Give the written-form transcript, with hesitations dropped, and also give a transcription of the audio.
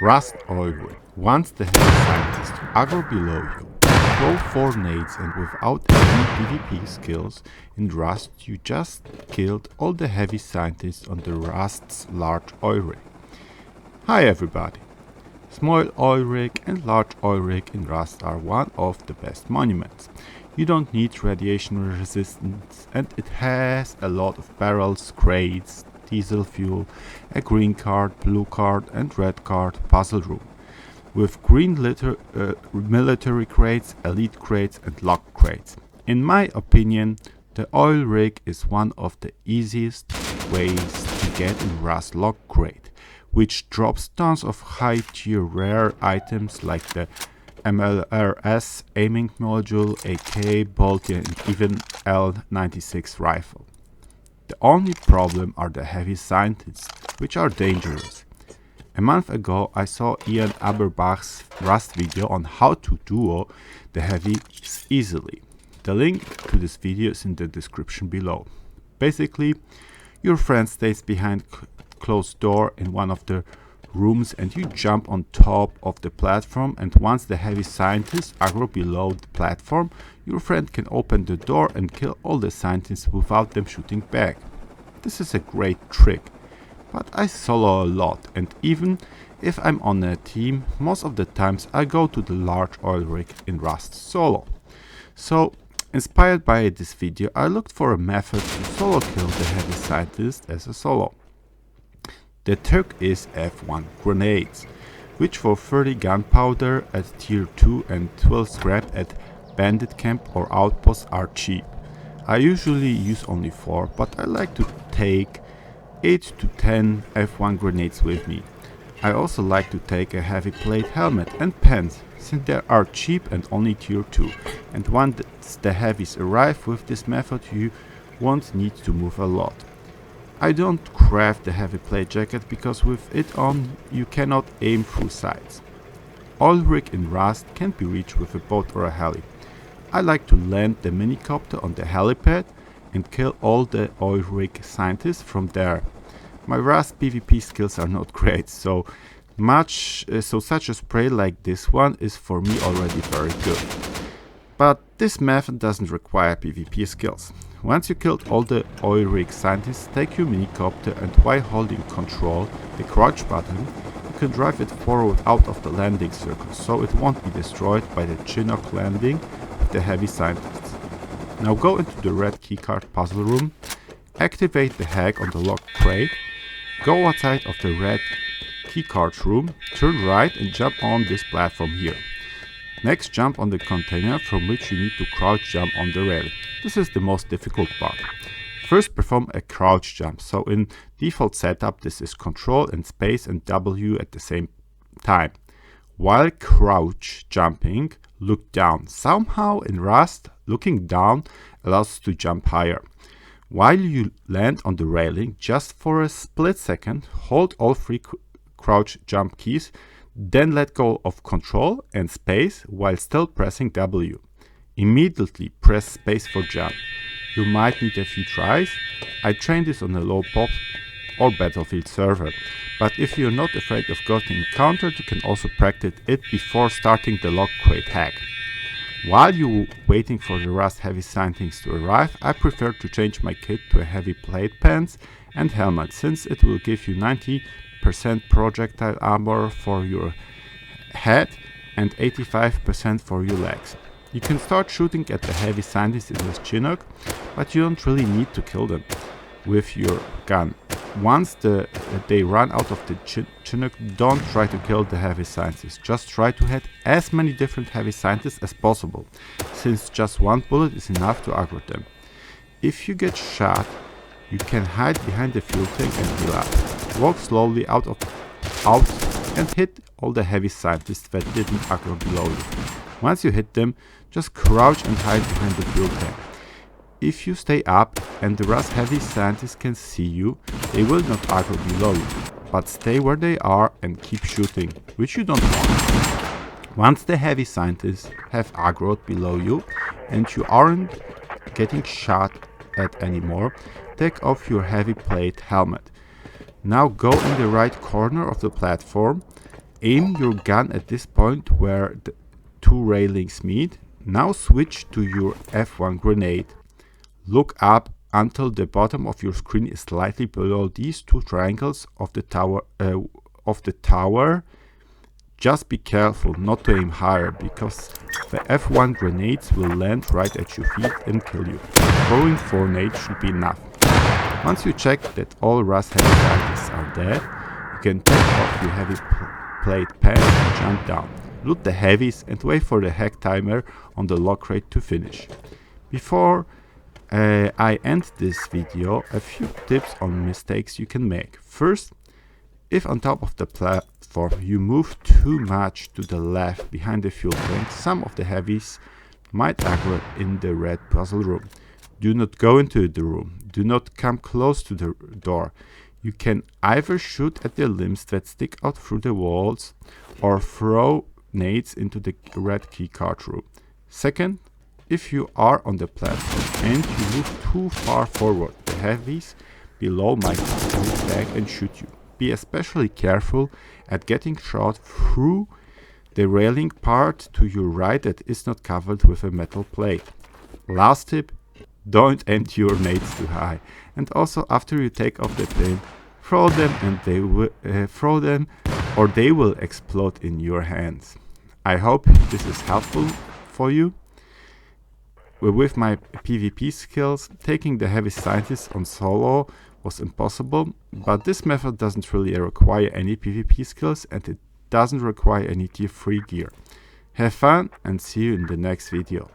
Rust oil rig. Once the heavy scientist aggro below you, throw 4 nades, and without any PvP skills in Rust, you just killed all the heavy scientists on the Rust's large oil rig. Hi everybody! Small oil rig and large oil rig in Rust are one of the best monuments. You don't need radiation resistance, and it has a lot of barrels, crates, diesel fuel, a green card, blue card and red card puzzle room, with green military crates, elite crates and lock crates. In my opinion, the oil rig is one of the easiest ways to get in Rust lock crate, which drops tons of high tier rare items like the MLRS aiming module, AK, bolty and even L96 rifle. The only problem are the heavy scientists, which are dangerous. A month ago I saw Ian Aberbach's Rust video on how to duo the heavies easily. The link to this video is in the description below. Basically, your friend stays behind closed door in one of the rooms and you jump on top of the platform, and once the heavy scientists aggro below the platform, your friend can open the door and kill all the scientists without them shooting back. This is a great trick, but I solo a lot, and even if I'm on a team, most of the times I go to the large oil rig in Rust solo. So, inspired by this video, I looked for a method to solo kill the heavy scientist as a solo. The trick is F1 grenades, which for 30 gunpowder at tier 2 and 12 scrap at bandit camp or outpost are cheap. I usually use only 4, but I like to take 8 to 10 F1 grenades with me. I also like to take a heavy plate helmet and pants, since they are cheap and only tier 2, and once the heavies arrive with this method you won't need to move a lot. I don't craft the heavy plate jacket because with it on you cannot aim through sights. Oil rig in Rust can be reached with a boat or a heli. I like to land the minicopter on the helipad and kill all the oil rig scientists from there. My Rust PvP skills are not great, so such a spray like this one is for me already very good. But this method doesn't require PvP skills. Once you killed all the oil rig scientists, take your minicopter and while holding ctrl, the crouch button, you can drive it forward out of the landing circle, so it won't be destroyed by the Chinook landing with the heavy scientists. Now go into the red keycard puzzle room, activate the hack on the locked crate, go outside of the red keycard room, turn right and jump on this platform here. Next, jump on the container from which you need to crouch jump on the railing. This is the most difficult part. First, perform a crouch jump. So in default setup, this is Ctrl and space and W at the same time. While crouch jumping, look down. Somehow in Rust, looking down allows us to jump higher. While you land on the railing, just for a split second, hold all 3 crouch jump keys, then let go of Ctrl and space while still pressing W. Immediately press space for jump. You might need a few tries. I trained this on a low pop or battlefield server, but if you're not afraid of getting countered, you can also practice it before starting the lock crate hack. While you're waiting for the Rust heavy scientists to arrive, I prefer to change my kit to a heavy plate pants and helmet, since it will give you 90% projectile armor for your head and 85% for your legs. You can start shooting at the heavy scientists in this Chinook, but you don't really need to kill them with your gun. Once they run out of the Chinook, don't try to kill the heavy scientists. Just try to hit as many different heavy scientists as possible, since just one bullet is enough to aggro them. If you get shot, you can hide behind the fuel tank and heal up. Walk slowly out and hit all the heavy scientists that didn't aggro below you. Once you hit them, just crouch and hide behind the fuel tank. If you stay up and the Rust heavy scientists can see you, they will not aggro below you, but stay where they are and keep shooting, which you don't want. Once the heavy scientists have aggroed below you and you aren't getting shot at anymore, take off your heavy plate helmet. Now go in the right corner of the platform Aim your gun at this point where the two railings meet. Now switch to your F1 grenade. Look up until the bottom of your screen is slightly below these two triangles of the tower. Just be careful not to aim higher, because the F1 grenades will land right at your feet and kill you. Throwing 4 nades should be enough. Once you check that all Rust heavy scientists are dead, you can take off your heavy plate pants and jump down. Loot the heavies and wait for the hack timer on the lock crate to finish. Before I end this video, a few tips on mistakes you can make. First, if on top of the platform you move too much to the left behind the fuel tank, some of the heavies might aggro in the red puzzle room. Do not go into the room. Do not come close to the door. You can either shoot at the limbs that stick out through the walls or throw nades into the red keycard room. Second, if you are on the platform and you move too far forward, the heavies below might move back and shoot you. Be especially careful at getting shot through the railing part to your right that is not covered with a metal plate. Last tip, don't empty your nades too high. And also, after you take off the pin, throw them or they will explode in your hands. I hope this is helpful for you. With my PvP skills, taking the heavy scientist on solo was impossible, but this method doesn't really require any PvP skills and it doesn't require any tier 3 gear. Have fun and see you in the next video.